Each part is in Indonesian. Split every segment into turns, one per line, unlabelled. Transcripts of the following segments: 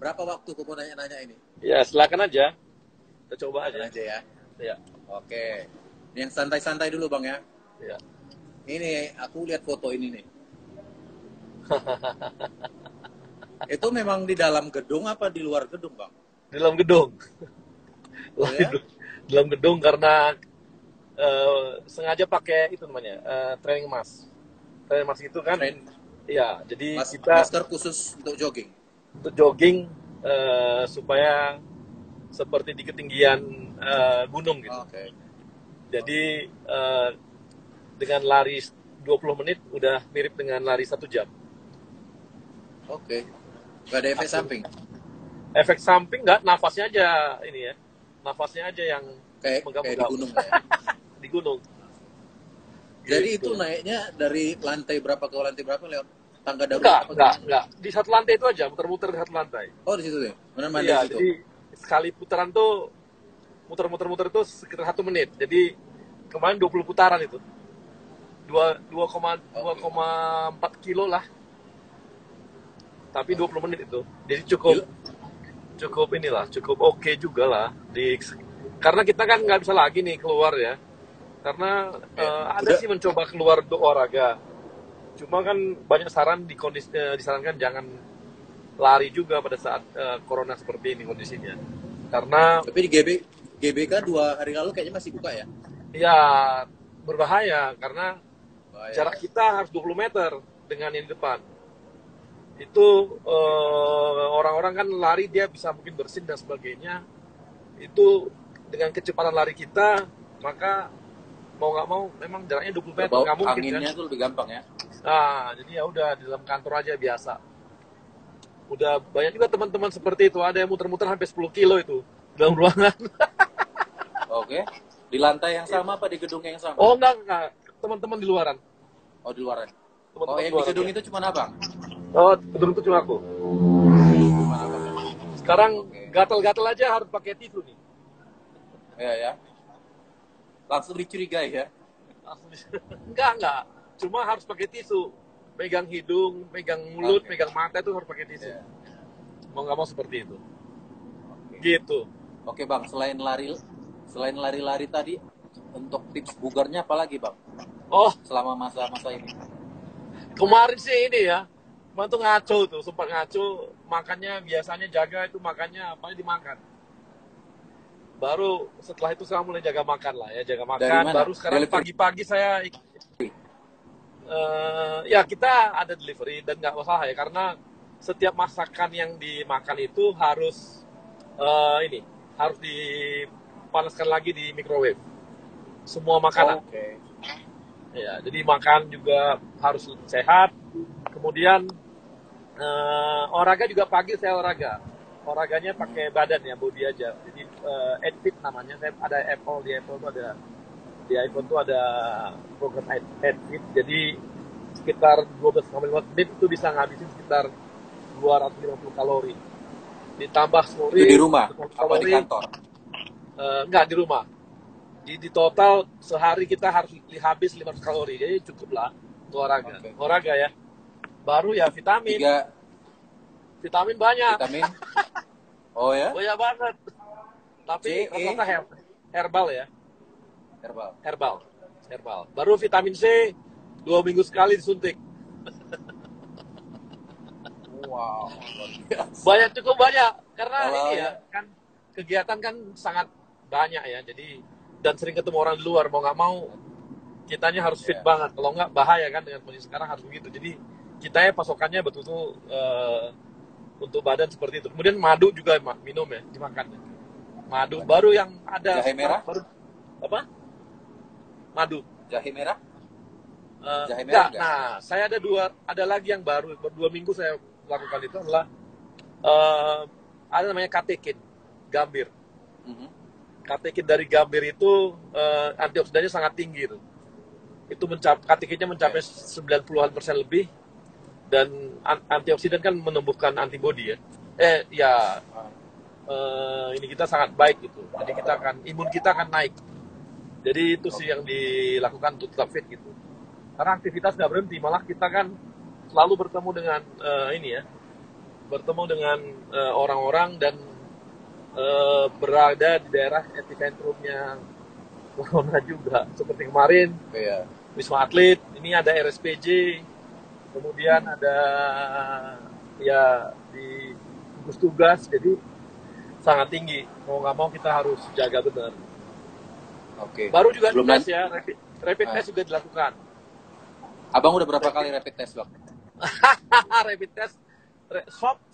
Berapa waktu kamu nanya-nanya ini?
Ya, silakan aja. Kita coba
Silakan
aja.
aja ya.
Ya,
Oke. Yang santai-santai dulu Bang ya.
ya.
Ini aku lihat foto ini nih. Itu memang di dalam gedung apa di luar gedung Bang?
Di dalam gedung.
Oh ya?
Di dalam gedung karena sengaja pakai itu namanya training mask. Training mask itu kan, ya. Jadi kita
Masker khusus untuk jogging.
untuk jogging supaya seperti di ketinggian gunung gitu.
Oke.
Jadi dengan lari 20 menit udah mirip dengan lari 1 jam.
Oke. Gak ada efek samping.
Efek samping nggak, nafasnya aja ini ya. Nafasnya aja yang
Kayak di gunung ya.
di gunung.
Jadi
Gitu.
itu naiknya dari lantai berapa ke lantai berapa lewat tangga darurat?
Enggak. Di satu lantai itu aja, muter-muter di satu lantai.
Oh, di situ deh. Mana
Iya,
di situ?
jadi sekali putaran tuh muter-muter itu sekitar 1 menit. Jadi kemarin 20 putaran itu. 2,4 kilo lah. Tapi 20 menit itu. Jadi cukup inilah, cukup oke juga lah. Karena kita kan nggak bisa lagi nih keluar ya. Karena ada sih mencoba keluar untuk olahraga. Cuma kan banyak disarankan jangan lari juga pada saat corona seperti ini kondisinya. Karena
Tapi di GBK 2 hari lalu kayaknya masih buka ya?
ya berbahaya karena
Bahaya.
jarak kita harus 20 meter dengan yang di depan. Itu orang-orang kan lari dia bisa mungkin bersin dan sebagainya. Itu dengan kecepatan lari kita, maka mau nggak mau memang jaraknya 20 meter nggak mungkin
anginnya
kan.
tuh lebih gampang ya.
Nah, jadi ya udah di dalam kantor aja biasa. Udah banyak juga teman-teman seperti itu, ada yang muter-muter sampai 10 kilo itu dalam ruangan.
Oke. Di lantai yang sama apa di gedung yang sama?
Oh enggak, teman-teman di luaran.
Oh, di luaran.
Teman-teman
Yang di
luaran,
gedung
ya.
itu cuma abang?
Oh, gedung itu cuma aku.
Cuma abang.
Sekarang
Oke.
gatal-gatal aja harus pakai tisu nih.
Ya. Langsung dicurigai ya.
Enggak. Cuma harus pakai tisu. Pegang hidung, pegang mulut,
Oke.
pegang mata itu harus pakai tisu.
Ya.
Mau nggak mau seperti itu.
Oke.
Gitu.
Oke Bang, selain lari-lari tadi, untuk tips bugarnya apa lagi Bang?
Oh,
Selama masa-masa ini.
kemarin sih ini ya. Kemarin tuh ngaco tuh, sempat ngaco. Makannya biasanya jaga itu makannya apa dimakan. Baru setelah itu saya mulai jaga makan lah ya, jaga makan.
Dari mana?
Baru sekarang
Delivery?
pagi-pagi saya ya kita ada delivery dan nggak masalah ya karena setiap masakan yang dimakan itu harus harus dipanaskan lagi di microwave. Semua makanan.
Oke.
Ya, jadi makan juga harus sehat. Kemudian olahraga juga pagi saya olahraga. Olahraganya pakai badan ya, body aja. Jadi Edfit namanya. Saya ada Apple, di Apple tuh ada, di iPhone tuh ada program Edfit. Jadi sekitar 12-15 menit itu bisa ngabisin sekitar 250 kalori. Ditambah sore
Itu di rumah?
100
Apa di kantor?
Enggak, di rumah. Di total sehari kita harus habis 500 kalori. Jadi cukup lah untuk olahraga.
Oke.
Olahraga ya. Baru ya vitamin. Vitamin banyak.
Vitamin? Oh ya?
Banyak banget. Tapi rata-rata herbal ya. Herbal. Baru vitamin C 2 minggu sekali disuntik.
Wow.
Cukup banyak. Karena
Kalau
ini ya, kan kegiatan kan sangat banyak ya. Jadi dan sering ketemu orang di luar, mau nggak mau kitanya harus fit banget. Kalau nggak bahaya kan dengan kondisi sekarang harus begitu. Jadi kitanya pasokannya betul-betul untuk badan seperti itu. Kemudian madu juga minum ya, dimakan. Madu baru yang ada.
Jahe merah?
Baru apa? Madu.
Jahe merah? Jahe
Enggak.
merah?
Nah, saya ada lagi yang baru 2 minggu saya lakukan itu adalah ada namanya katekin, gambir. Katekin dari gambir itu antioksidannya sangat tinggi itu. Katekinnya mencapai 90% lebih dan antioksidan kan menumbuhkan antibodi ya. Ini kita sangat baik gitu. Jadi imun kita akan naik. Jadi itu sih yang dilakukan untuk tetap fit gitu. Karena aktivitas nggak berhenti, malah kita kan selalu bertemu dengan bertemu dengan orang-orang dan berada di daerah epicentrumnya corona juga. Seperti kemarin
Iya.
Wisma Atlet, ini ada RSPJ, kemudian ada ya di gugus tugas, jadi sangat tinggi. Mau nggak mau kita harus jaga benar.
Oke.
Baru juga
Belum
dites ya, rapid
Ah.
test juga dilakukan.
Abang udah berapa kali rapid test, Bang?
Rapid test,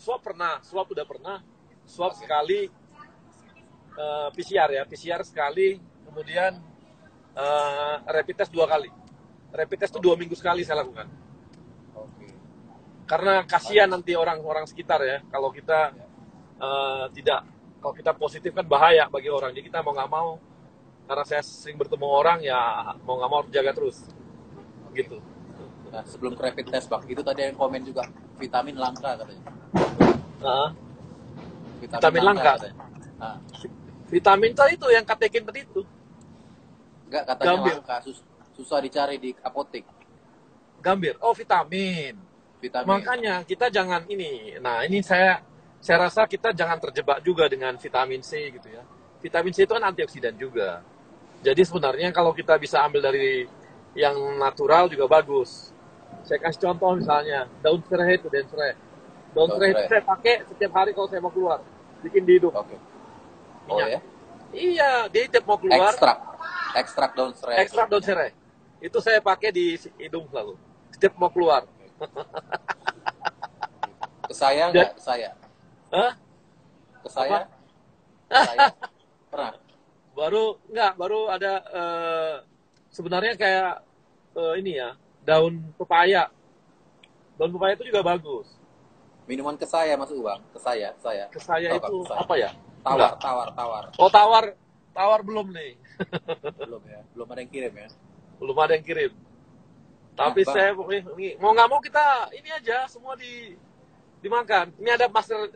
swab pernah, swab udah pernah, swab
Oke.
sekali, PCR ya, PCR sekali, kemudian rapid test 2 kali. Rapid test itu 2 minggu sekali saya lakukan.
Oke.
Karena kasihan nanti orang-orang sekitar ya, kalau kita tidak, kalau kita positif kan bahaya bagi orang. Jadi kita mau nggak mau, karena saya sering bertemu orang ya mau nggak mau harus jaga terus, gitu.
Nah, sebelum ke rapid test, Bang, itu tadi yang komen juga vitamin langka katanya.
Nah,
Vitamin
vitamin langka.
katanya. Nah,
Vitamin tadi itu yang katekin tadi itu.
enggak, katanya
Gambir.
langka, susah dicari di apotek.
Gambir. Oh, vitamin.
Vitamin.
Makanya kita jangan ini. Nah, ini saya rasa kita jangan terjebak juga dengan vitamin C gitu ya. Vitamin C itu kan antioksidan juga. Jadi sebenarnya kalau kita bisa ambil dari yang natural juga bagus. Saya kasih contoh misalnya daun serai itu, daun serai. Daun
Daun
serai itu
serai.
saya pakai setiap hari kalau saya mau keluar. Bikin di hidung.
Oke. Oh
Minyak.
ya?
Iya, dia tiap mau keluar,
Ekstrak daun serai.
ekstrak daun serai. Itu saya pakai di hidung selalu. Setiap mau keluar.
Ke saya enggak? Ke saya.
Hah?
Ke saya?
Apa?
Ke saya? Pernah?
Baru ada sebenarnya kayak ini ya, daun pepaya. Daun pepaya itu juga bagus.
Minuman ke saya masuk, Bang. Ke saya.
Ke saya
Tahu
itu
kan, ke saya?
apa ya?
Tawar,
Enggak.
tawar.
Oh, tawar belum nih.
Belum ya? Belum ada yang kirim ya?
Belum ada yang kirim. Tapi
Bang.
saya pokoknya ini, mau nggak mau kita ini aja semua dimakan. Ini ada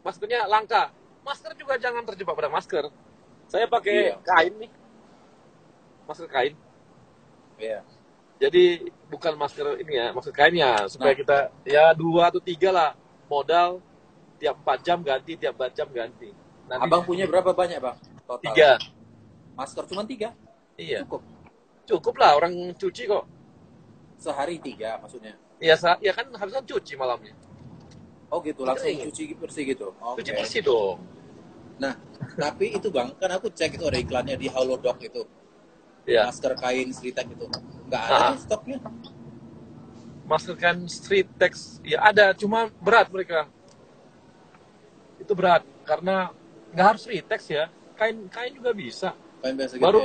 maskernya langka. Masker juga jangan terjebak pada masker. Saya pakai
Iya.
kain nih. Masker kain.
Iya.
Jadi bukan masker ini ya, masker kainnya supaya
Nah.
kita ya 2 atau 3 lah modal, tiap 4 jam ganti, tiap 4 jam ganti. Nanti
Abang punya berapa banyak, Bang? Total.
3.
Masker cuma 3?
Iya.
Cukup.
Cukup lah, orang cuci kok.
Sehari 3 maksudnya?
Ya kan harusnya cuci malamnya.
Oh gitu, langsung
Dikering.
cuci bersih gitu? Oke.
Cuci bersih dong.
Nah, tapi itu Bang, kan aku cek itu ada iklannya di Halodoc itu.
Ya.
Masker kain Sritek itu. Nggak ada nih stoknya.
Masker kain street text ya ada, cuma berat mereka. Itu berat karena nggak harus street text ya. Kain juga bisa.
Kain biasa gitu
Baru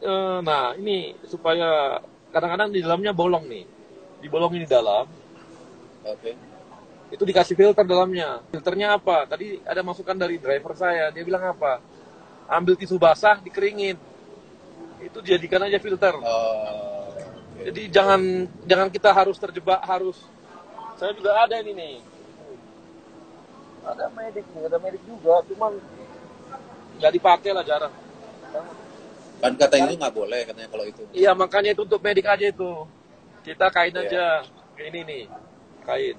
ya?
nah ini supaya kadang-kadang di dalamnya bolong nih. Dibolongin di dalam.
Oke.
Itu dikasih filter dalamnya. Filternya apa? Tadi ada masukan dari driver saya. Dia bilang apa? Ambil tisu basah, dikeringin. Itu jadikan aja filter.
Oke.
Jadi jangan kita harus terjebak saya juga ada ini nih. Ada medik juga, cuman nggak dipakai lah, jarang.
Kan katanya itu nggak boleh katanya kalau itu.
Iya, makanya itu untuk medik aja itu. Kita kain
Iya.
aja. Kayak ini nih, kain.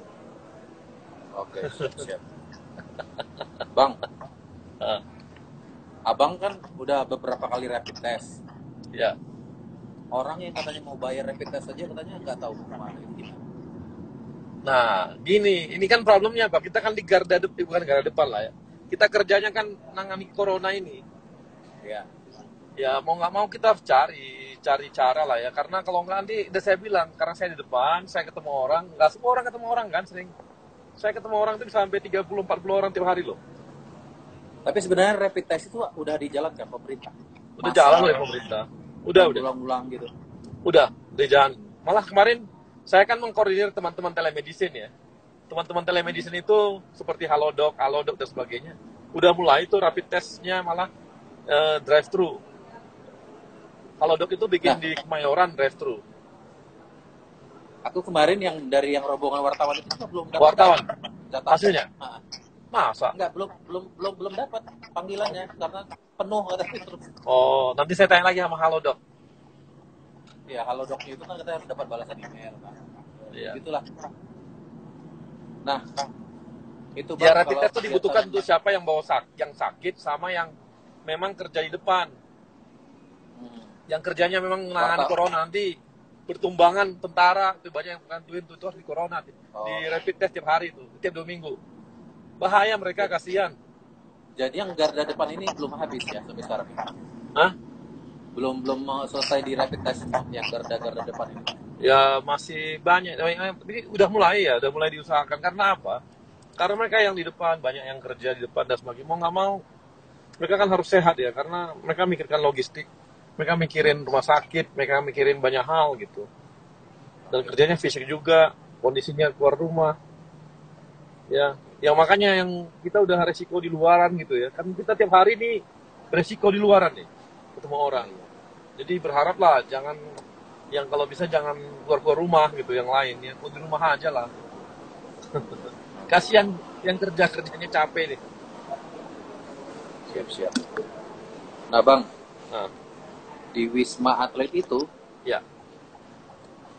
Oke, siap. Bang,
Ah,
Abang kan udah beberapa kali rapid test.
ya.
Orang yang katanya mau bayar rapid test aja katanya nggak tahu kemana. Itu gimana?
Nah, gini, ini kan problemnya Pak. Kita kan di garda depan, bukan garda depan lah ya. Kita kerjanya kan nangani corona ini.
Ya.
Ya mau nggak mau kita harus cari cara lah ya. Karena kalau nggak nanti, udah saya bilang, karena saya di depan, saya ketemu orang, nggak semua orang ketemu orang kan sering. Saya ketemu orang itu bisa sampai 30-40 orang tiap hari loh.
Tapi sebenarnya rapid test itu udah dijalankan pemerintah.
Udah jalan oleh pemerintah. Udah.
Ulang-ulang gitu.
Udah jalan. Malah kemarin saya kan mengkoordinir teman-teman telemedicine ya. Teman-teman telemedicine itu seperti Halodoc dan sebagainya. Udah mulai itu rapid testnya malah drive-thru. Halodoc itu bikin di Kemayoran drive-thru.
Aku kemarin yang dari yang rombongan wartawan itu juga belum dapat.
Wartawan?
Data.
Hasilnya? Masa?
Enggak, belum dapat panggilannya karena penuh katanya terus.
Oh, nanti saya tanya lagi sama Halodoc.
Ya, Halodocnya itu kan katanya harus dapat balasan email kan.
Iya.
Gitulah. Nah, Itu
Ya
Bang,
rapid
kalau
test itu dibutuhkan
kegiatan
untuk siapa yang yang sakit sama yang memang kerja di depan.
hmm,
Yang kerjanya memang menangani
warta.
corona, nanti bertumbangan tentara itu banyak yang bantuin tuh, itu harus di corona di
Oh,
rapid test tiap hari itu, tiap 2 minggu. Bahaya mereka,
jadi,
kasihan.
jadi yang garda depan ini belum habis ya sampai sekarang ya?
Hah?
Belum belum selesai di rapid test yang garda-garda depan ini.
Ya masih banyak, tapi udah mulai diusahakan. Karena apa? Karena mereka yang di depan, banyak yang kerja di depan dan semakin mau nggak mau, mereka kan harus sehat ya, karena mereka mikirkan logistik, mereka mikirin rumah sakit, mereka mikirin banyak hal gitu. Dan
Oke.
kerjanya fisik juga, kondisinya keluar rumah, ya. Yang makanya yang kita udah resiko di luaran gitu ya, kan kita tiap hari nih resiko di luaran nih, ketemu
Iya,
orang.
iya.
Jadi berharaplah jangan, yang kalau bisa jangan keluar-keluar rumah gitu, yang lain ya, di rumah aja lah.
Oke.
Kasihan yang kerjanya capek deh.
Siap-siap. Nah, Bang,
Nah,
di Wisma Atlet itu
ya.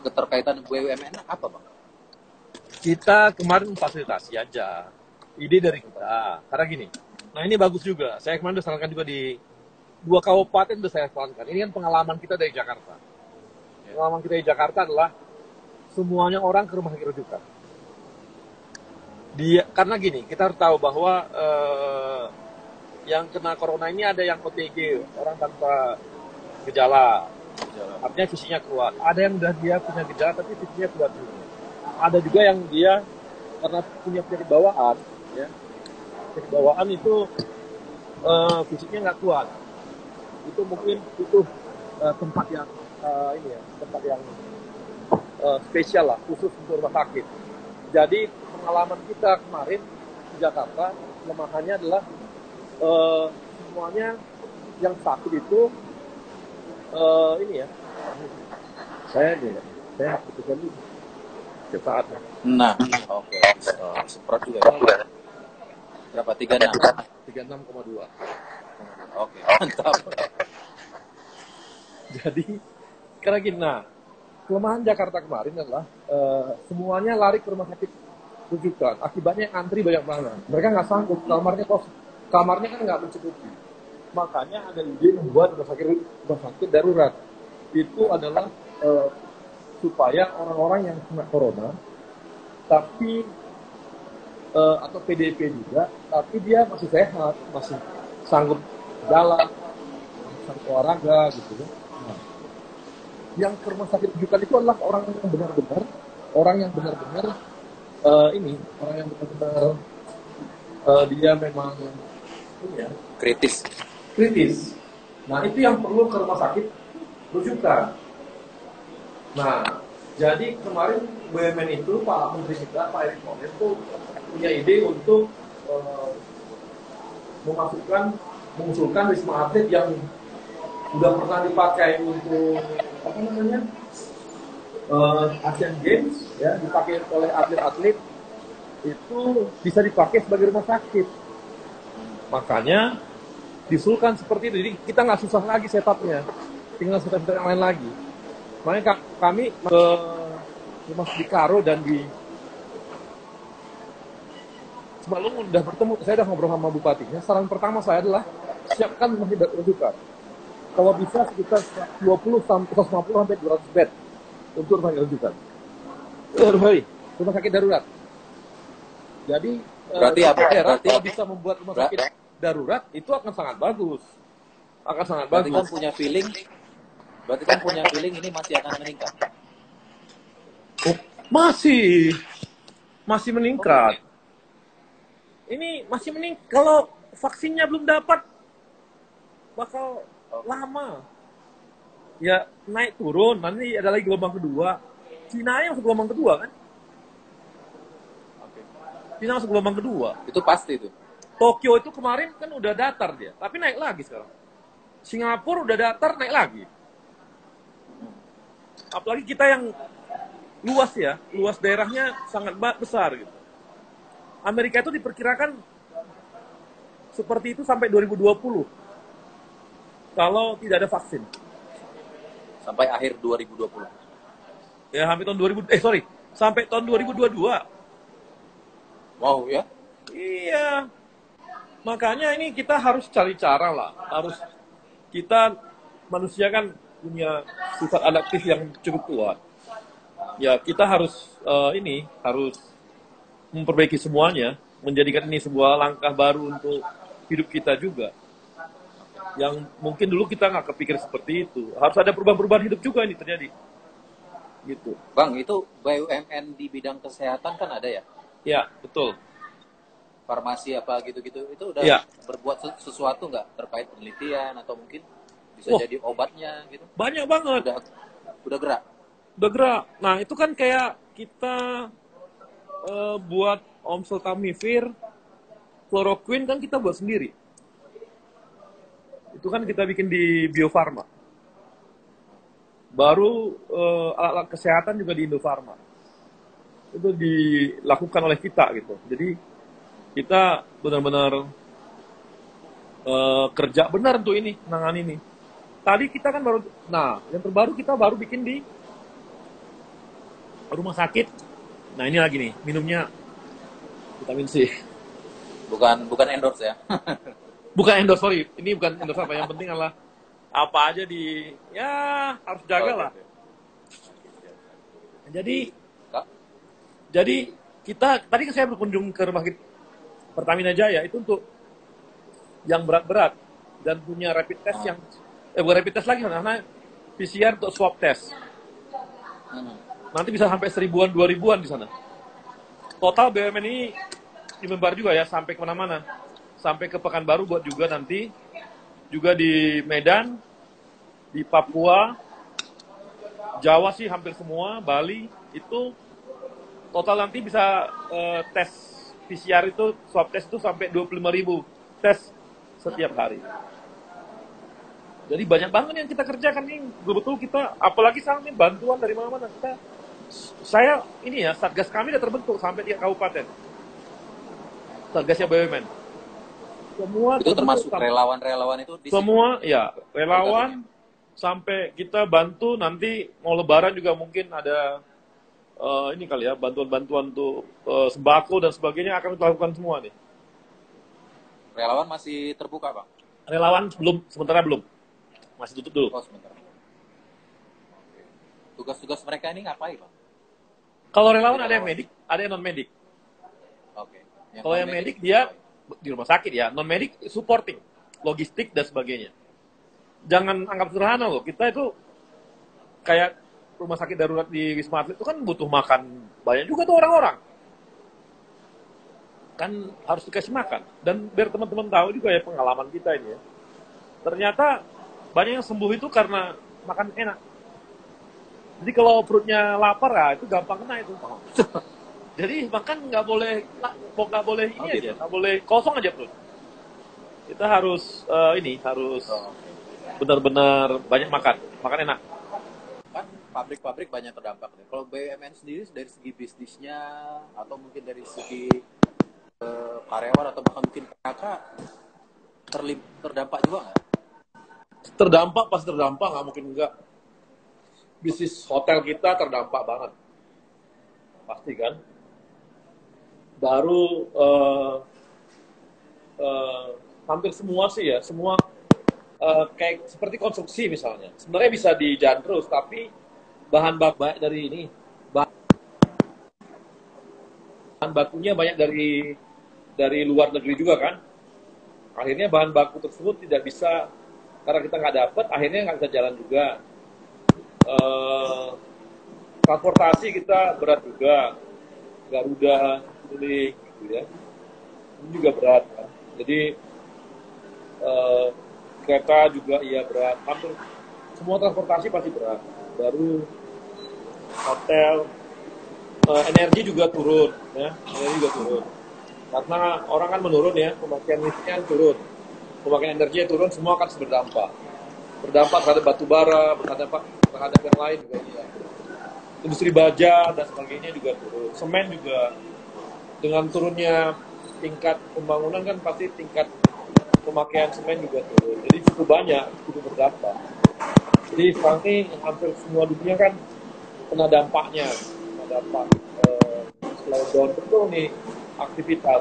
keterkaitan BUMN apa, Bang?
Kita kemarin fasilitasi aja. Ide dari kita. Karena gini, nah ini bagus juga. Saya kemarin udah sarankan juga di 2 kabupaten udah saya sarankan. Ini kan pengalaman kita dari Jakarta.
Ya.
Pengalaman kita di Jakarta adalah semuanya orang ke rumah sakit rujukan. Karena gini, kita harus tahu bahwa yang kena corona ini ada yang OTG, orang tanpa gejala.
Jalan.
Artinya fisiknya kuat. Ada yang udah dia punya gejala tapi fisiknya kuat juga. Ada juga yang dia karena punya penyakit bawaan, ya, penyakit bawaan itu fisiknya nggak kuat. Itu mungkin butuh tempat yang ini ya, tempat yang spesial lah, khusus untuk rumah sakit. Jadi pengalaman kita kemarin di Jakarta, kelemahannya adalah semuanya yang sakit itu ini ya, saya putuskan dulu setiap saatnya.
Nah, oke. Semprot juga ya. Berapa? 36?
36,2.
Oke, mantap.
Jadi karena gini, nah kelemahan Jakarta kemarin adalah semuanya lari ke rumah sakit rujukan. Akibatnya antri banyak banget. Mereka nggak sanggup, kamarnya kan nggak mencukupi. Makanya ada ide membuat rumah sakit darurat. Itu adalah supaya orang-orang yang kena corona, tapi atau PDP juga, tapi dia masih sehat, masih sanggup jalan, sanggup olahraga gitu. Nah, yang ke rumah sakit rujukan itu adalah orang yang benar-benar orang yang benar-benar dia memang ini ya, kritis. Nah, itu yang perlu ke rumah sakit rujukan. Nah, jadi kemarin BUMN itu Pak Menteri kita, Pak Erick Thohir itu punya ide untuk mengusulkan Wisma Atlet yang sudah pernah dipakai untuk apa namanya Asian Games, ya, dipakai oleh atlet-atlet, itu bisa dipakai sebagai rumah sakit. Makanya diusulkan seperti itu. Jadi kita nggak susah lagi setupnya, tinggal setup yang lain lagi. Makanya kami ke rumah di Karo dan di semalam udah bertemu, saya udah ngobrol sama bupatinya. Saran pertama saya adalah siapkan rumah sakit rujukan. Kalau bisa sekitar 20 sampai 150 sampai 200 bed untuk rumah sakit rujukan. Rumah sakit darurat. Jadi
Berarti apa?
daerah
Berarti
kalau bisa membuat rumah sakit darurat itu akan sangat bagus.
berarti kan punya feeling ini masih akan meningkat.
Oh, masih meningkat. Ini masih meningkat. Kalau vaksinnya belum dapat, bakal lama. Ya naik turun. Nanti ada lagi gelombang kedua. Cina yang masuk gelombang kedua kan? Cina masuk gelombang kedua.
Itu pasti itu.
Tokyo itu kemarin kan udah datar dia, tapi naik lagi sekarang. Singapura udah datar, naik lagi. Apalagi kita yang luas ya, luas daerahnya sangat besar gitu. Amerika itu diperkirakan seperti itu sampai 2020 kalau tidak ada vaksin.
Sampai akhir 2020.
Ya sampai tahun sampai tahun 2022.
Wow ya?
Iya, makanya ini kita harus cari cara lah. Kita manusia kan punya sifat adaptif yang cukup kuat. Ya kita harus memperbaiki semuanya, menjadikan ini sebuah langkah baru untuk hidup kita juga. Yang mungkin dulu kita nggak kepikir seperti itu. Harus ada perubahan-perubahan hidup juga ini terjadi. Gitu.
Bang, itu BUMN di bidang kesehatan kan ada ya?
Ya, betul.
Farmasi apa gitu-gitu. Itu udah
Ya.
berbuat sesuatu nggak terkait penelitian atau mungkin bisa
Oh,
jadi obatnya gitu?
banyak banget.
Udah gerak?
Udah gerak. Nah, itu kan kayak kita buat oseltamivir, chloroquine kan kita buat sendiri. Itu kan kita bikin di Bio Farma. Baru alat-alat kesehatan juga di Indofarma. Itu dilakukan oleh kita gitu. Jadi kita benar-benar kerja benar untuk ini, menangani ini. Tadi kita kan yang terbaru kita baru bikin di rumah sakit. Nah ini lagi nih, minumnya vitamin C.
Bukan endorse ya?
Bukan endorse, sorry. Ini bukan endorse apa. Yang penting adalah apa aja harus jaga lah. Jadi tadi saya berkunjung ke rumah sakit Pertamina Jaya itu untuk yang berat-berat dan punya rapid test bukan rapid test lagi karena PCR untuk swab test. Nanti bisa sampai 1000-an, 2000-an di sana. Total BUMN ini dimenbar juga ya sampai kemana-mana. Sampai ke Pekanbaru buat juga nanti. Juga di Medan, di Papua, Jawa sih hampir semua, Bali. Itu total nanti bisa tes PCR itu, swab test itu sampai 25.000 tes setiap hari. Jadi banyak banget yang kita kerjakan nih. Betul-betul kita, apalagi sekarang ini bantuan dari mana-mana. Satgas kami udah terbentuk sampai 3 kabupaten. Satgasnya BUMN. Semua
itu termasuk relawan-relawan itu di
semua sini? Ya, relawan sampai kita bantu nanti mau lebaran juga mungkin ada ini kali ya, bantuan-bantuan untuk sembako dan sebagainya akan kita lakukan semua nih.
Relawan masih terbuka, Bang?
Relawan sementara belum. Masih tutup dulu.
Oh, sementara. Tugas-tugas mereka ini ngapain, Bang?
Kalau relawan ada yang medik, ada yang non-medik.
Oke.
Kalau yang medik dia di rumah sakit ya, non-medik supporting, logistik dan sebagainya. Jangan anggap sederhana loh, kita itu kayak rumah sakit darurat di Wisma Atlet itu kan butuh makan banyak juga tuh orang-orang. Kan harus dikasih makan. Dan biar teman-teman tahu juga ya pengalaman kita ini ya. Ternyata banyak yang sembuh itu karena makan enak. Jadi kalau perutnya lapar ya itu gampang kena itu. Jadi makan nggak boleh ini aja, nggak boleh kosong aja perut. Kita harus benar-benar banyak makan enak.
Kan pabrik-pabrik banyak terdampak deh. Kalau BUMN sendiri dari segi bisnisnya atau mungkin dari segi karyawan atau bahkan mungkin PKK terdampak juga nggak?
Pasti terdampak, nggak mungkin enggak. Bisnis hotel kita terdampak banget, pasti kan. Baru hampir semua sih ya, semua kayak seperti konstruksi misalnya. Sebenarnya bisa dijalan terus, tapi bahan baku banyak dari ini. Bahan bakunya banyak dari luar negeri juga kan. Akhirnya bahan baku tersebut tidak bisa, karena kita nggak dapat, akhirnya nggak bisa jalan juga. Transportasi kita berat juga, Garuda, Citylink, gitu ya. Ini juga berat kan. Jadi kereta juga iya berat. Hampir semua transportasi pasti berat. Baru hotel, energi juga turun, ya. Energi juga turun. Karena orang kan menurun ya, pemakaian listriknya turun, pemakaian energinya turun, semua akan berdampak. Berdampak terhadap batu bara, terhadap yang lain juga iya. Industri baja dan sebagainya juga turun. Semen juga dengan turunnya tingkat pembangunan kan pasti tingkat pemakaian semen juga turun. Jadi cukup banyak, cukup berdampak. Jadi sekarang ini hampir semua dunia kan kena dampaknya, kena dampak slowdown betul nih aktivitas.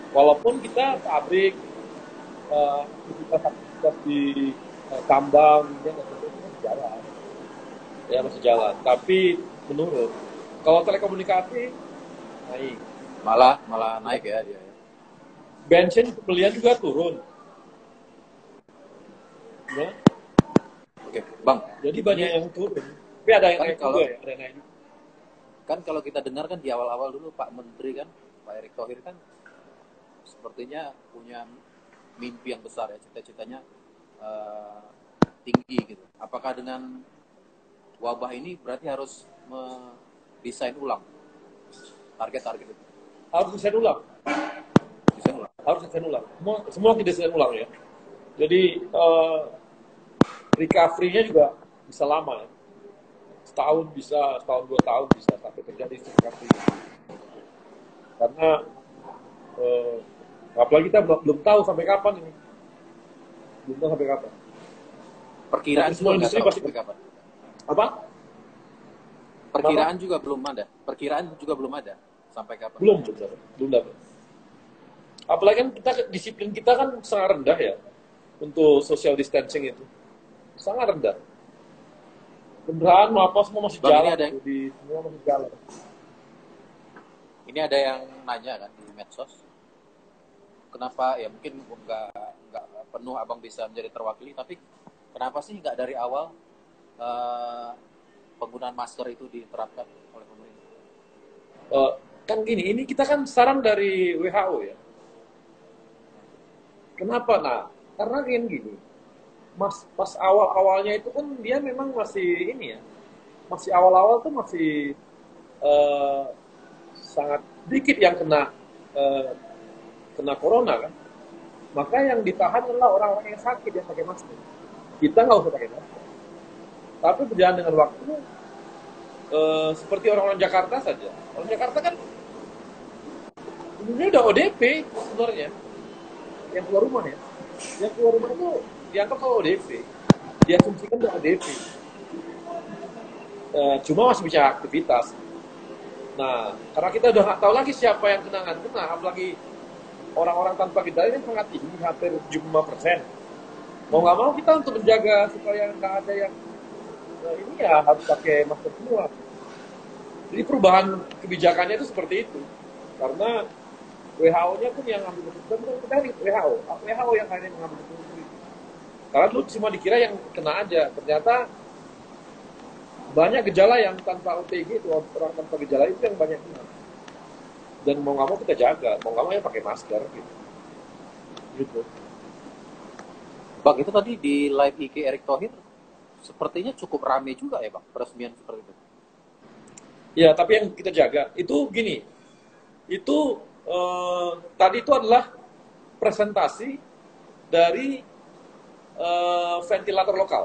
Walaupun kita pabrik, aktivitas di tambang, ya, masih jalan. Ya masih jalan. Tapi menurun. Kalau telekomunikasi naik.
Malah malah naik ya dia. Ya.
Bensin pembelian juga turun. Ya.
Oke, Bang.
Jadi
Ini
banyak yang turun. Tapi ada yang
kan
naik juga
kalau
ya. Ada yang naik juga.
kan kalau kita dengar kan di awal-awal dulu Pak Menteri kan, Pak Erick Thohir kan sepertinya punya mimpi yang besar ya, cita-citanya eh, tinggi gitu. Apakah dengan wabah ini berarti harus mendesain ulang target-target itu?
Harus desain ulang.
Desain ulang.
Harus desain ulang. Semua kita desain ulang ya. Jadi recovery-nya juga bisa lama ya. Setahun bisa, setahun 2 tahun bisa sampai terjadi recovery. Karena eh, apalagi kita belum tahu sampai kapan ini. Belum tahu sampai kapan.
Perkiraan
Tapi
juga
semua
nggak
industri
tahu
pasti
sampai kapan.
apa?
Perkiraan
Kenapa?
juga belum ada. Perkiraan juga belum ada sampai kapan.
Belum dapat. Apalagi kan kita disiplin kita kan sangat rendah ya untuk social distancing itu sangat rendah. Kendaraan apa semua masih
Bang,
jalan tuh di semua masih jalan.
ini ada yang nanya kan di medsos, kenapa ya mungkin nggak penuh abang bisa menjadi terwakili, tapi kenapa sih nggak dari awal eh, penggunaan masker itu diterapkan oleh pemerintah?
Eh, kan gini, ini kita kan saran dari WHO ya. Kenapa? Nah, karena kan gini, pas awal-awalnya itu kan dia memang masih ini ya, masih awal-awal tuh masih eh, sangat dikit yang eh, kena corona kan. Maka yang ditahan adalah orang-orang yang sakit yang pakai masker. Kita nggak usah pakai masker. Tapi berjalan dengan waktu, seperti orang-orang Jakarta saja. Orang Jakarta kan ini udah ODP sebenarnya, yang keluar rumah ya. Yang keluar rumah itu dianggap kalau ODP. Diasumsikan udah ODP. Cuma masih bisa aktivitas. Nah, karena kita udah nggak tahu lagi siapa yang kena, apalagi orang-orang tanpa gejala ini sangat tinggi, hampir 75%. Mau nggak mau kita untuk menjaga supaya nggak ada yang ini ya harus pakai masker semua. Jadi perubahan kebijakannya itu seperti itu. Karena WHO-nya pun yang ngambil keputusan bukan kita WHO. WHO yang hanya mengambil keputusan itu. Karena dulu cuma dikira yang kena aja. Ternyata banyak gejala yang tanpa OTG itu, orang tanpa gejala itu yang banyak kena. Dan mau nggak mau kita jaga, mau nggak mau ya pakai masker gitu. Gitu.
Bang, itu tadi di live IG Erick Thohir sepertinya cukup rame juga ya Bang, peresmian seperti itu.
Ya, tapi yang kita jaga itu gini, itu tadi itu adalah presentasi dari ventilator lokal.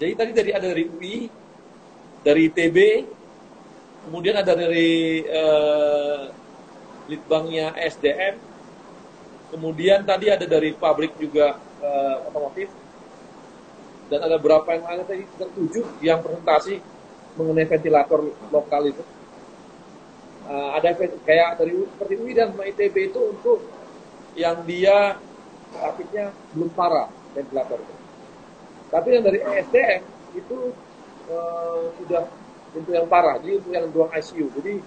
Jadi tadi ada dari UI, dari ITB, kemudian ada dari litbangnya SDM, kemudian tadi ada dari pabrik juga otomotif, dan ada beberapa yang lain tadi, 7 yang presentasi mengenai ventilator lokal itu. Ada kayak dari seperti UI dan ITB itu untuk yang dia sakitnya belum parah ventilator itu. Tapi yang dari SDM itu sudah untuk yang parah, jadi untuk yang ruang ICU. Jadi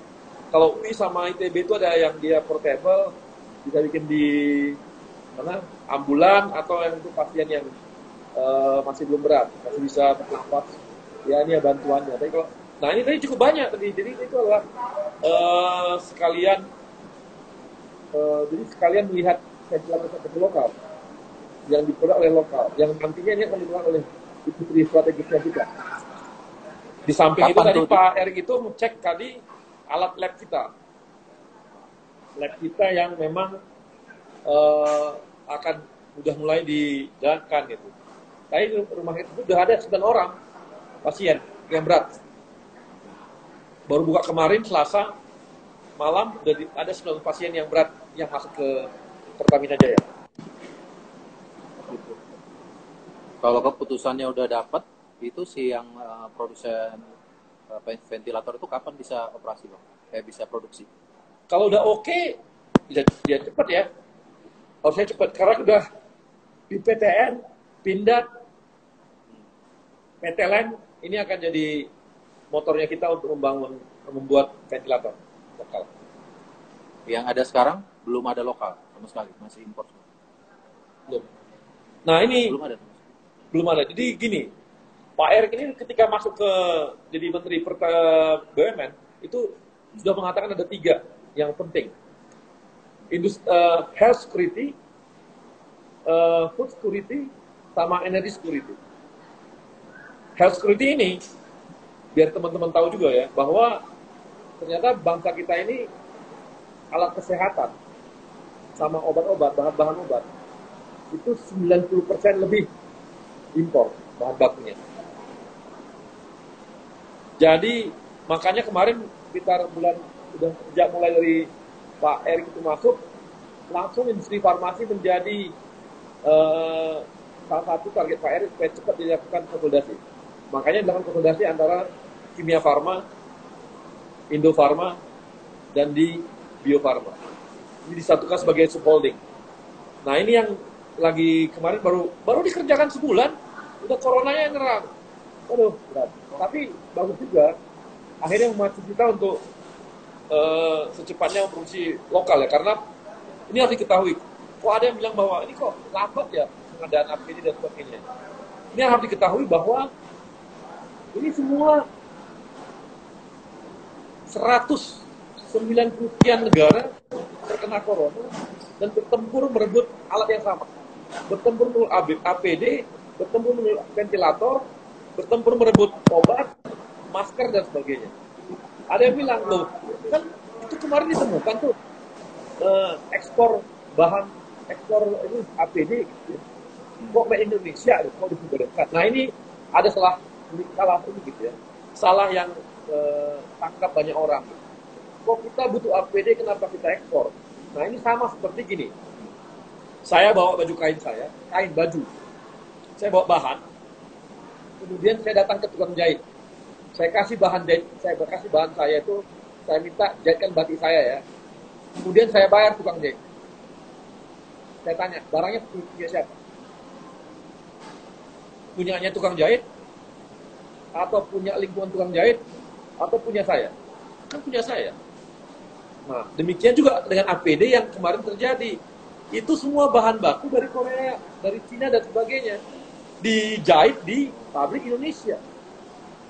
kalau UI sama ITB itu ada yang dia portable, bisa bikin di mana ambulan, atau yang untuk pasien yang masih belum berat, masih bisa bernafas. Ya ini ya bantuannya. Tapi kalau, nah ini tadi cukup banyak tadi. Jadi itu adalah sekalian jadi sekalian melihat ventilator lokal yang diproduksi oleh lokal, yang nantinya ini akan dilakukan oleh industri strategisnya juga. Di samping itu
Kapan
tadi
tuh?
Pak Erik itu cek tadi alat lab kita yang memang akan udah mulai dijalankan gitu. Tadi rumah itu sudah ada 9 orang pasien yang berat. Baru buka kemarin Selasa malam udah ada 9 pasien yang berat yang masuk ke Pertamina Jaya. Gitu.
Kalau keputusannya udah dapat, itu si yang produsen ventilator itu kapan bisa operasi Bang? Bisa produksi?
Kalau udah oke, dia cepat ya. Kalau saya cepat, karena udah di PTN, pindah, PTLN, ini akan jadi motornya kita untuk membuat ventilator lokal.
Yang ada sekarang belum ada lokal sama sekali, masih impor semua.
Belum. Nah ini
Belum ada.
belum ada. Jadi gini, Pak Erick ini ketika masuk ke jadi Menteri BUMN itu sudah mengatakan ada 3 yang penting. Health security, food security, sama energy security. Health security ini, biar teman-teman tahu juga ya, bahwa ternyata bangsa kita ini alat kesehatan sama obat-obat, bahan-bahan obat, itu 90% lebih impor bahan bakunya. Jadi makanya kemarin sekitar bulan, udah sejak mulai dari Pak Erick itu masuk, langsung industri farmasi menjadi salah satu target Pak Erick supaya cepat dilakukan konsolidasi. Makanya dilakukan konsolidasi antara Kimia Farma, Indo Farma, dan di Bio Farma. Ini disatukan sebagai subholding. Nah ini yang lagi kemarin baru dikerjakan sebulan, udah coronanya yang nyerang. Aduh, berat. Tapi bagus juga. Akhirnya memacu kita untuk secepatnya memproduksi lokal ya, karena ini harus diketahui. Kok ada yang bilang bahwa ini kok lambat ya pengadaan APD dan sebagainya. Ini harus diketahui bahwa ini semua 190 sekian negara terkena corona dan bertempur merebut alat yang sama. Bertempur merebut APD, bertempur merebut ventilator, bertempur merebut obat, masker dan sebagainya. Ada yang bilang, loh, kan itu kemarin ditemukan tuh ekspor ini APD gitu. Kok ke Indonesia kok diperbolehkan. Nah ini ada salah ini gitu ya. Salah yang tangkap banyak orang. Kok kita butuh APD, kenapa kita ekspor? Nah ini sama seperti gini. Saya bawa baju kain baju. Saya bawa bahan. Kemudian saya datang ke tukang jahit. Saya kasih bahan saya itu, saya minta jahitkan batik saya ya. Kemudian saya bayar tukang jahit. Saya tanya, barangnya punya siapa? Punyanya tukang jahit? Atau punya lingkungan tukang jahit? Atau punya saya? Kan punya saya. Nah, demikian juga dengan APD yang kemarin terjadi. Itu semua bahan baku dari Korea, dari Cina dan sebagainya. Dijahit di pabrik Indonesia.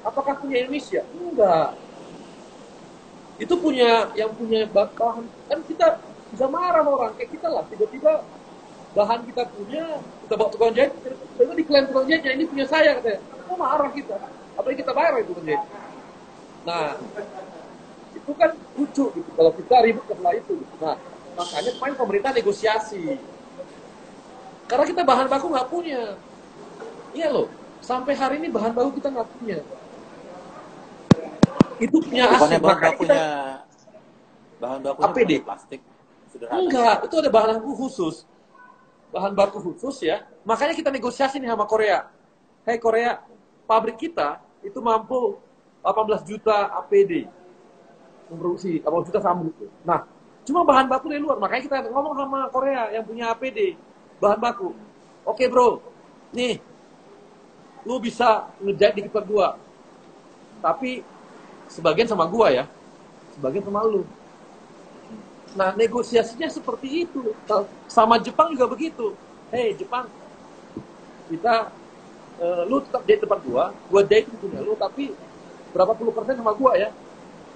Apakah punya Indonesia? Enggak. Itu yang punya bahan. Kan kita bisa marah sama orang. Kayak kita lah, tiba-tiba bahan kita punya, kita bawa tukang jahit, tiba-tiba diklaim tukang jahitnya, ini punya saya katanya. Kok marah kita? Apalagi kita bayar itu tukang jahit. Nah, itu kan lucu gitu kalau kita ribut setelah itu gitu. Nah makanya kemarin pemerintah negosiasi karena kita bahan baku nggak punya. Iya loh, sampai hari ini bahan baku kita nggak punya. Itu punya asli.
Bahan bakunya
APD
plastik sederhana.
Enggak, itu ada bahan baku khusus. Bahan baku khusus ya. Makanya kita negosiasi nih sama Korea. Hei Korea, pabrik kita itu mampu 18 juta APD memproduksi 18 juta sabun. Nah, cuma bahan baku dari luar. Makanya kita ngomong sama Korea yang punya APD, bahan baku. Oke bro, nih, lu bisa ngejahit di kita gua. Tapi sebagian sama gua ya, sebagian sama lu. Nah, negosiasinya seperti itu. Sama Jepang juga begitu. Hei Jepang, kita, lu tetap jahit tempat gua jahit punya lu, tapi berapa puluh % sama gua ya.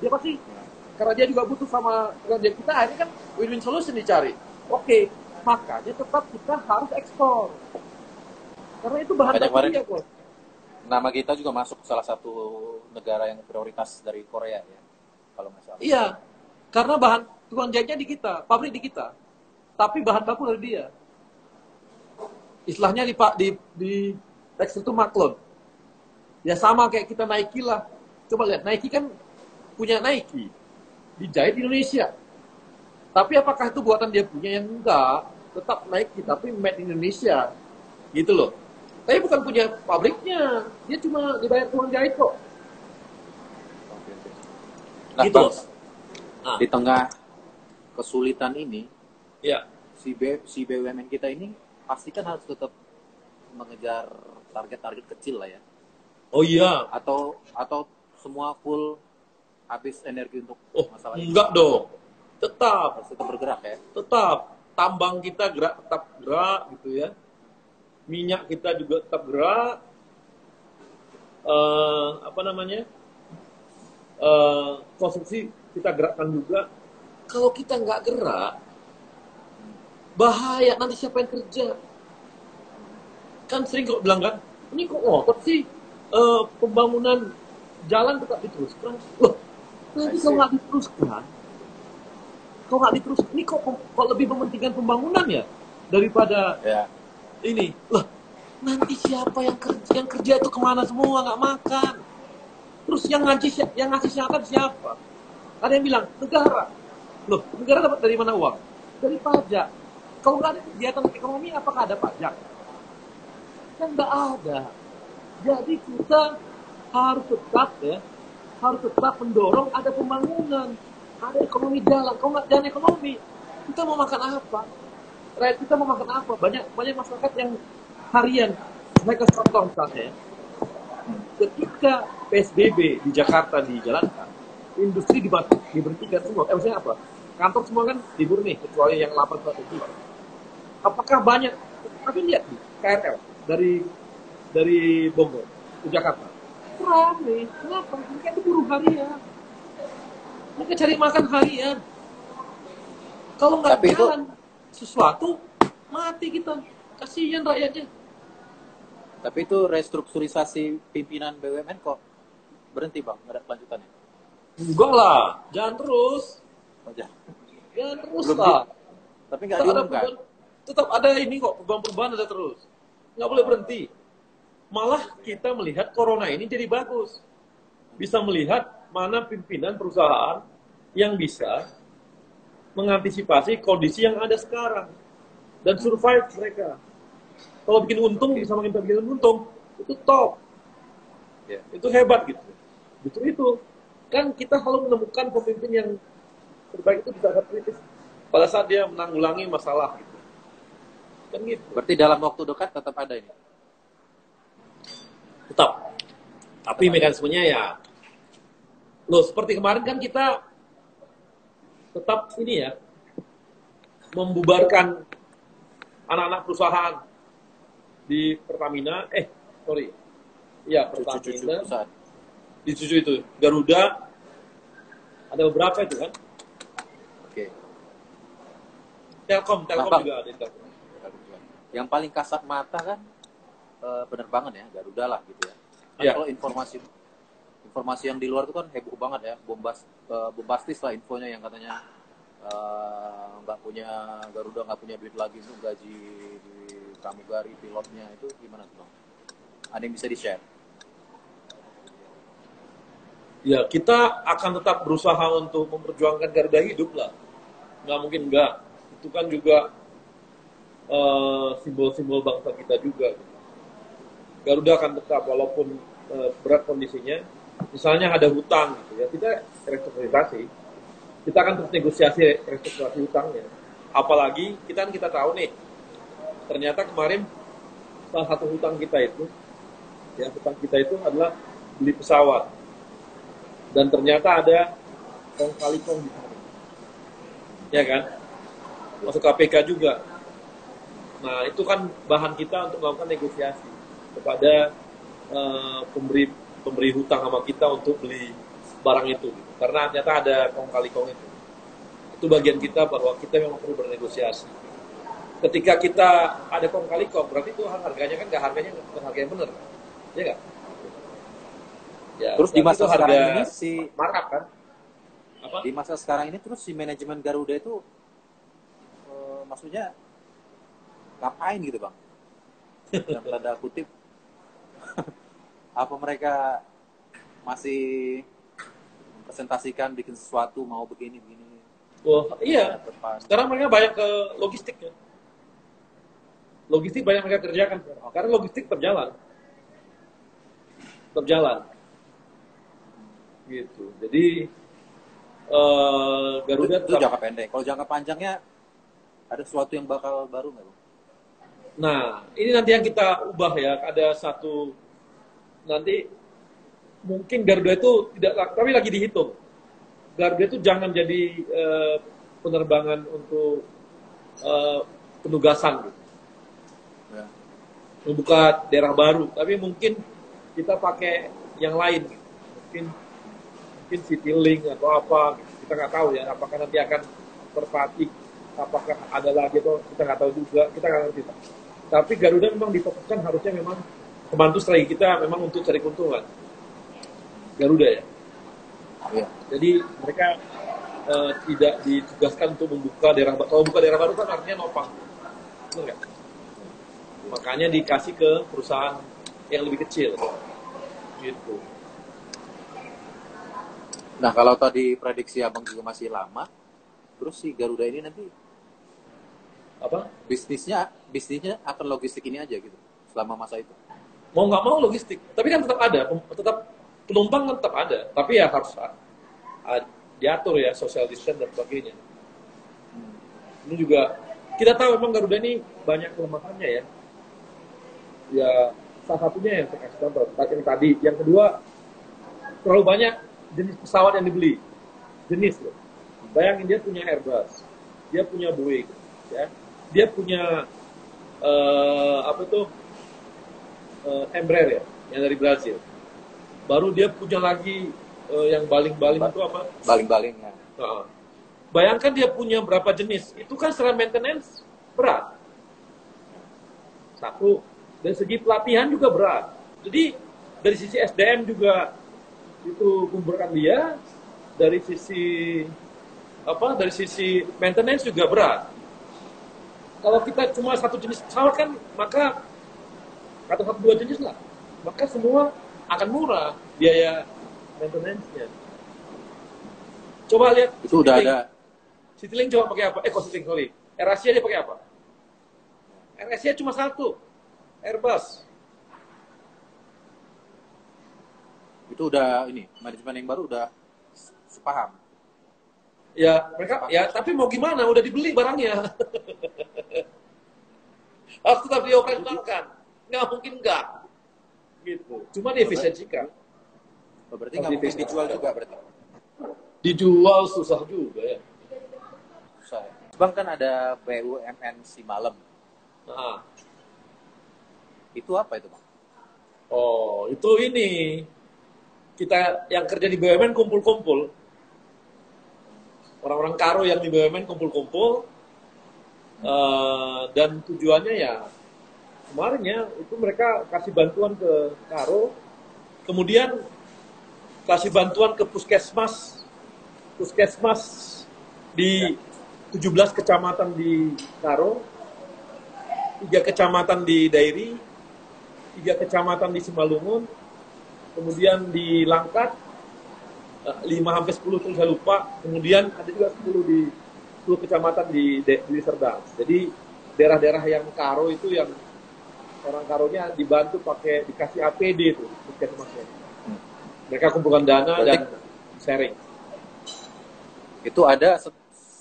Dia pasti karena dia juga butuh sama kerja kita, akhirnya kan win-win solution dicari. Oke, makanya tetap kita harus ekspor. Karena itu bahan baku ya, Bos.
Nama kita juga masuk salah satu negara yang prioritas dari Korea ya, kalau nggak salah.
Iya, karena bahan tukang jahitnya di kita, pabrik di kita, tapi bahan baku dari dia. Istilahnya di tekstil itu maklon. Ya sama kayak kita Nike lah. Coba lihat, Nike kan punya Nike. Dijahit di Indonesia. Tapi apakah itu buatan dia punya? Yang enggak. Tetap Nike, tapi made in Indonesia. Gitu loh. Tapi bukan punya pabriknya. Dia cuma dibayar tukang jahit kok.
Nah,
gitu.
di tengah kesulitan ini,
Ya.
si BUMN kita ini pasti kan harus tetap mengejar target-target kecil lah ya.
Oh iya.
Atau semua full habis energi untuk
Oh,
masalah ini.
enggak dong. Tetap.
Harus tetap bergerak ya.
Tetap. Tambang kita tetap gerak gitu ya. Minyak kita juga tetap gerak. Apa namanya? Konsumsi kita gerakkan juga. Kalau kita nggak gerak, bahaya. Nanti siapa yang kerja? Kan sering kok bilang kan, ini kok ngotot sih pembangunan jalan tetap diteruskan. Loh, nanti kalau nggak diteruskan, ini kok lebih mementingkan pembangunan ya daripada ini. Lah, nanti siapa yang kerja itu kemana semua, nggak makan. Terus yang ngasih syarat siapa? Ada yang bilang negara. Loh, negara dapat dari mana uang? Dari pajak. Kalau nggak ada kegiatan ekonomi, apakah ada pajak? Kan nggak ada. Jadi kita harus tetap mendorong ada pembangunan, ada ekonomi jalan. Kalau nggak jalan ekonomi, kita mau makan apa? Rakyat kita mau makan apa? Banyak masyarakat yang harian. Mereka contoh misalnya, ketika PSBB di Jakarta dijalankan, industri diberhentikan semua. Maksudnya apa? Kantor semua kan libur nih, kecuali yang 8 strategi. Apakah banyak? Tapi lihat nih, KRL dari Bogor ke Jakarta. Ramai. Kenapa? Mereka itu buruh harian. Mereka cari makan harian. Kalau nggak jalan sesuatu, mati kita. Kasihan rakyatnya.
Tapi itu restrukturisasi pimpinan BUMN kok berhenti Bang? Nggak ada kelanjutannya?
Enggak lah. Jangan terus.
Jangan
terus lah.
Tapi nggak diumumkan.
Tetap ada ini kok, perubahan-perubahan ada terus. Nggak boleh berhenti. Malah kita melihat corona ini jadi bagus. Bisa melihat mana pimpinan perusahaan yang bisa mengantisipasi kondisi yang ada sekarang. Dan survive mereka. Kalau bikin untung, bisa bikin untung, itu top. Itu hebat gitu. Justru itu. Kan kita selalu menemukan pemimpin yang terbaik itu bisa kritis pada saat dia menanggulangi masalah gitu. Kan gitu.
Berarti dalam waktu dekat tetap ada ini?
Tetap. Tapi mekanismenya ya. Loh, seperti kemarin kan kita tetap ini ya, membubarkan anak-anak perusahaan di Pertamina, Pertamina, di Cucu itu, Garuda, ada beberapa itu kan.
Oke.
Telkom juga ada.
Yang paling kasat mata kan penerbangan ya, Garuda lah gitu ya. Kalau informasi yang di luar itu kan heboh banget ya, bombastis lah infonya yang katanya Garuda nggak punya duit lagi untuk gaji di pramugari pilotnya, itu gimana tuh Bang? Ada yang bisa di-share?
Ya, kita akan tetap berusaha untuk memperjuangkan Garuda hidup lah. Nggak mungkin enggak. Itu kan juga simbol-simbol bangsa kita juga. Garuda akan tetap walaupun berat kondisinya. Misalnya ada hutang gitu ya, kita restrukturisasi. Kita akan terus negosiasi restrukturisasi hutangnya. Apalagi kita tahu nih, ternyata kemarin salah satu hutang kita itu adalah beli pesawat. Dan ternyata ada kong kali kong di sana. Ya kan? Masuk KPK juga. Nah, itu kan bahan kita untuk melakukan negosiasi kepada pemberi hutang sama kita untuk beli barang itu. Karena ternyata ada kong kali kong itu. Itu bagian kita bahwa kita memang perlu bernegosiasi. Ketika kita ada kong kali kong, berarti itu harganya kan nggak harga yang benar. Ya nggak? Ya,
terus di masa sekarang ini
markup kan?
Di masa sekarang ini terus si manajemen Garuda itu maksudnya ngapain gitu Bang? Dalam tanda kutip apa mereka masih mempresentasikan bikin sesuatu mau begini.
Oh iya. Sekarang mereka banyak ke logistik ya. Logistik banyak mereka kerjakan karena logistik terjalan. Gitu. Jadi Garuda
Itu
tetap.
jangka pendek. Kalau jangka panjangnya ada sesuatu yang bakal baru nggak, Bang?
Nah, ini nanti yang kita ubah ya. Ada satu nanti mungkin Garuda itu tidak, tapi lagi dihitung. Garuda itu jangan jadi penerbangan untuk eh, penugasan gitu.
Ya.
Membuka daerah baru, tapi mungkin kita pakai yang lain gitu. Mungkin Citylink atau apa gitu. Kita nggak tahu ya apakah nanti akan terpatik, apakah ada lagi atau kita nggak tahu juga, kita nggak ngerti. Tapi Garuda memang difokuskan harusnya memang membantu strategi kita memang untuk cari keuntungan. Garuda ya.
Iya.
Jadi mereka tidak ditugaskan untuk membuka daerah baru. Kalau buka daerah baru kan artinya nopang. Benar nggak? Makanya dikasih ke perusahaan yang lebih kecil. Gitu.
Nah, kalau tadi prediksi Abang juga masih lama, terus si Garuda ini nanti
Apa?
bisnisnya akan logistik ini aja gitu selama masa itu.
Mau nggak mau logistik. Tapi kan tetap ada, tetap penumpang kan tetap ada. Tapi ya harus diatur ya, social distance dan sebagainya. Ini juga kita tahu memang Garuda ini banyak kelemahannya ya. Ya salah satunya yang saya kasih contoh yang tadi. Yang kedua, terlalu banyak jenis pesawat yang dibeli. Jenis loh. Bayangin dia punya Airbus, dia punya Boeing, ya. Dia punya apa tuh Embraer ya, yang dari Brazil. Baru dia punya lagi yang baling-baling itu apa?
Baling-baling ya.
Bayangkan dia punya berapa jenis. Itu kan secara maintenance berat. Satu, dari segi pelatihan juga berat. Jadi dari sisi SDM juga itu kumpulkan dia, dari sisi apa? Dari sisi maintenance juga berat. Kalau kita cuma satu jenis pesawat kan, maka atau satu dua jenis lah, maka semua akan murah biaya maintenance-nya. Coba lihat.
Itu udah ada.
Citylink coba pakai apa? Citylink, sorry. AirAsia dia pakai apa? AirAsia cuma satu, Airbus.
Itu udah ini, manajemen yang baru udah sepaham.
Ya, mereka ya, tapi mau gimana? Udah dibeli barangnya. Harus tetap dioperasionalkan. Nggak mungkin nggak. Gitu. Cuma diefisiensikan.
Berarti nggak mungkin dijual juga berarti.
Dijual susah juga ya.
Susah ya. Bang, kan ada BUMN Simalem.
Nah.
Itu apa itu, Bang?
Oh, itu ini. Kita yang kerja di BUMN kumpul-kumpul. Orang-orang karo yang di BUMN kumpul-kumpul. Dan tujuannya ya, kemarin ya, itu mereka kasih bantuan ke karo. Kemudian kasih bantuan ke puskesmas di 17 kecamatan di Karo, 3 kecamatan di Dairi, 3 kecamatan di Simalungun, kemudian di Langkat, 5-10 terus saya lupa, kemudian ada juga 10 kecamatan di Serdang. Jadi daerah-daerah yang Karo itu yang orang Karonya dibantu dikasih APD itu puskesmasnya. Mereka kumpulkan dana dan sharing.
Itu ada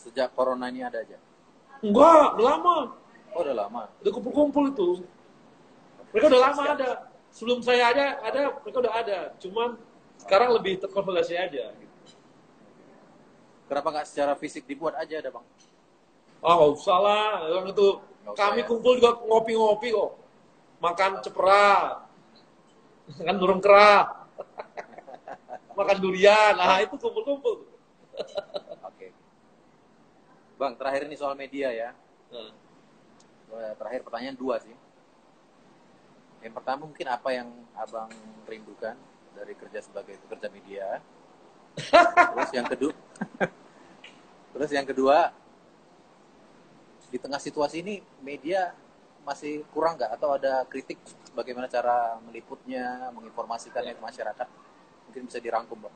sejak corona ini ada aja?
Enggak, udah lama.
Oh, udah lama.
Udah kumpul-kumpul itu. Mereka udah lama ada. Sebelum saya ada, mereka udah ada. Cuman sekarang lebih terkonsolidasi aja.
Kenapa nggak secara fisik dibuat aja ada, Bang?
Oh, nggak usah lah. Yang itu kami
ya.
kumpul juga ngopi-ngopi kok. Makan cepera. Makan burung kera. Makan durian. Nah, itu kumpul-kumpul.
Oke. Bang, terakhir ini soal media ya.
Nah.
Terakhir pertanyaan 2 sih. Yang pertama mungkin apa yang Abang rindukan dari kerja sebagai pekerja media. Terus yang kedua, di tengah situasi ini media masih kurang nggak? Atau ada kritik bagaimana cara meliputnya, menginformasikannya ke masyarakat? Mungkin bisa dirangkum, Bang.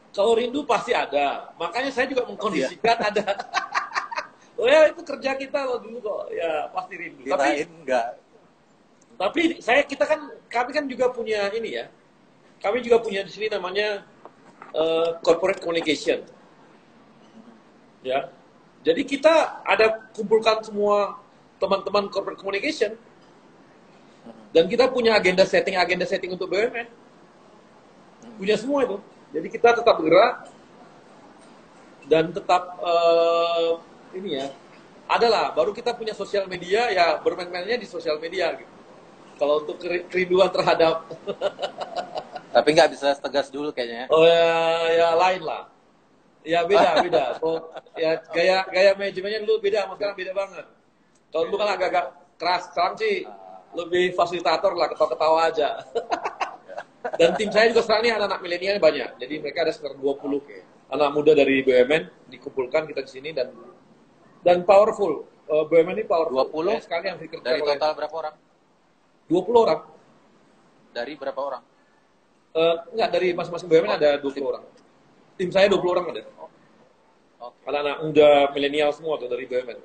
Kalau rindu pasti ada. Makanya saya juga mengkondisikan ada. Oh ya, itu kerja kita loh dulu kok. Ya, pasti rindu.
Kirain enggak.
Tapi kami kan juga punya ini ya. Kami juga punya di sini namanya corporate communication. Ya. Jadi kita ada kumpulkan semua teman-teman corporate communication dan kita punya agenda setting untuk BUMN. Punya semua itu. Jadi kita tetap bergerak dan tetap ini ya. Adalah baru kita punya sosial media ya, bermain-mainnya di sosial media gitu. Kalau untuk kerinduan terhadap
Tapi nggak bisa tegas dulu kayaknya ya.
oh ya lain lah. Ya beda. So, ya gaya manajemennya dulu beda, sama sekarang beda banget. Kalau dulu kan agak-agak keras, sekarang sih lebih fasilitator lah, ketawa-ketawa aja. Dan tim saya juga sekarang ini anak-anak milenial banyak. Jadi mereka ada sekitar 20 anak muda dari BUMN dikumpulkan kita di sini dan powerful. BUMN ini powerful.
20
sekali yang dikerjakan
dari total berapa orang?
20 orang.
Dari berapa orang?
Enggak, dari masing-masing BUMN ada 20 orang. Tim saya 20 orang ada.
Oke.
Anak-anak muda milenial semua tuh dari BUMN.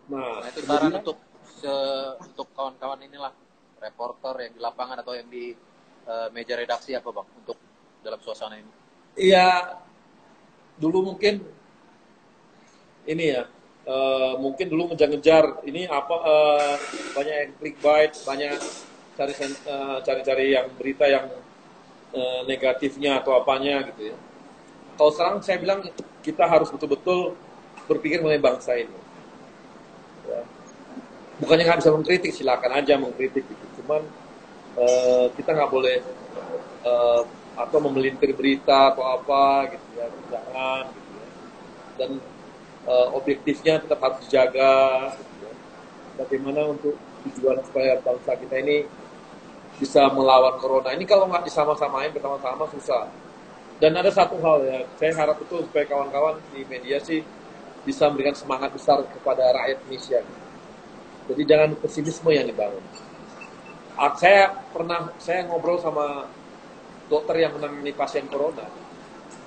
Nah, itu saran untuk kawan-kawan inilah, reporter yang di lapangan atau yang di meja redaksi apa Bang, untuk dalam suasana ini?
Iya, dulu mungkin ini ya, mungkin dulu ngejar-ngejar ini apa, banyak yang clickbait, banyak cari-cari yang berita yang negatifnya atau apanya gitu ya. Kalau sekarang saya bilang kita harus betul-betul berpikir mengenai bangsa ini. Ya. Bukannya nggak bisa mengkritik, silakan aja mengkritik gitu. Cuman kita nggak boleh atau memelintir berita atau apa gitu ya, jangan gitu ya. Dan objektifnya tetap harus dijaga gitu ya. Bagaimana untuk tujuan supaya bangsa kita ini bisa melawan corona ini, kalau nggak disama-samain bersama-sama susah. Dan ada satu hal ya, saya harap betul supaya kawan-kawan di media sih bisa memberikan semangat besar kepada rakyat Indonesia. Jadi jangan pesimisme yang dibangun. Saya ngobrol sama dokter yang menangani pasien corona.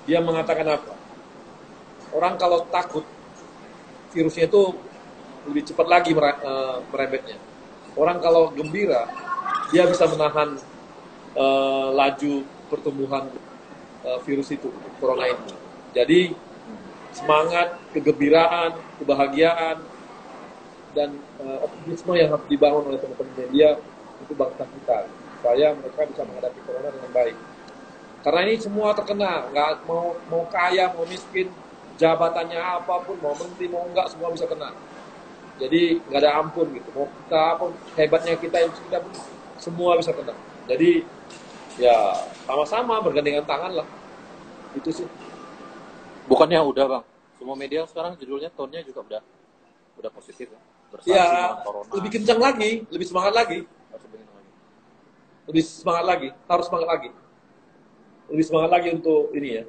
Dia mengatakan apa? Orang kalau takut, virusnya itu lebih cepat lagi merembetnya. Orang kalau gembira, dia bisa menahan laju pertumbuhan virus itu, corona ini. Jadi semangat, kegembiraan, kebahagiaan, dan optimisme yang harus dibangun oleh teman-teman media untuk bangsa kita, supaya mereka bisa menghadapi corona dengan baik. Karena ini semua terkena, nggak mau kaya, mau miskin, jabatannya apapun, mau menteri, mau enggak, semua bisa kena. Jadi nggak ada ampun gitu. Mau kita apa hebatnya kita pun semua bisa kena. Jadi ya sama-sama bergandengan tangan lah. Itu sih.
Bukannya udah Bang, semua media sekarang judulnya tone-nya juga udah positif ya. Bersaksi
Ya,
melawan corona.
lebih kencang lagi, lebih semangat lagi. Lebih semangat lagi, harus semangat lagi. Lebih semangat lagi untuk ini ya,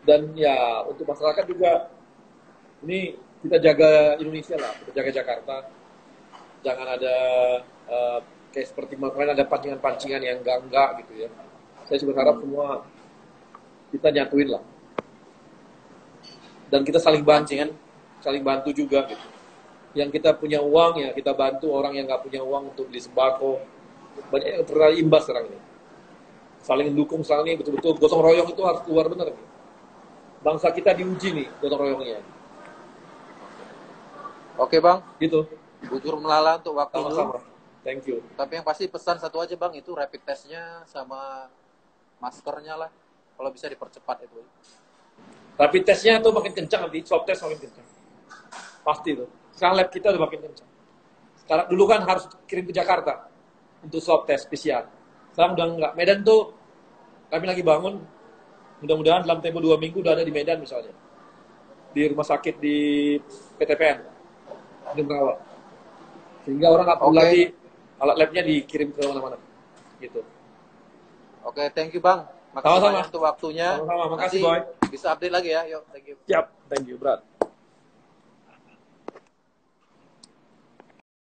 dan ya untuk masyarakat juga ini kita jaga Indonesia lah, kita jaga Jakarta. Jangan ada kayak seperti kemarin ada pancingan-pancingan yang enggak gitu ya. Saya juga berharap semua kita nyatuin lah. Dan kita saling bantu juga gitu. Yang kita punya uang ya kita bantu orang yang nggak punya uang untuk beli sembako. Banyak yang terimbas sekarang ini. Saling mendukung sekarang ini betul-betul gotong royong itu harus keluar benar. Bangsa kita diuji nih gotong royongnya.
Oke Bang,
Gitu.
bujur melala untuk waktu dulu.
Sama-sama. Thank you.
Tapi yang pasti pesan satu aja Bang, itu rapid testnya sama maskernya lah. Kalau bisa dipercepat itu.
Rapid testnya tuh makin kencang nanti, swab test makin kencang. Pasti tuh. Sekarang lab kita udah makin kencang. Sekarang dulu kan harus kirim ke Jakarta untuk swab test PCR. Sekarang udah enggak. Medan tuh kami lagi bangun. Mudah-mudahan dalam tempo 2 minggu udah ada di Medan misalnya. Di rumah sakit di PTPN. Di Merawat. Sehingga orang nggak perlu lagi alat labnya dikirim ke mana-mana. Gitu.
Oke, thank you Bang. Makasih
Sama-sama.
banyak untuk waktunya.
Sama-sama. Makasih,
Nanti
Boy.
bisa update lagi ya. Yuk, thank you.
Siap. Thank you, Brad.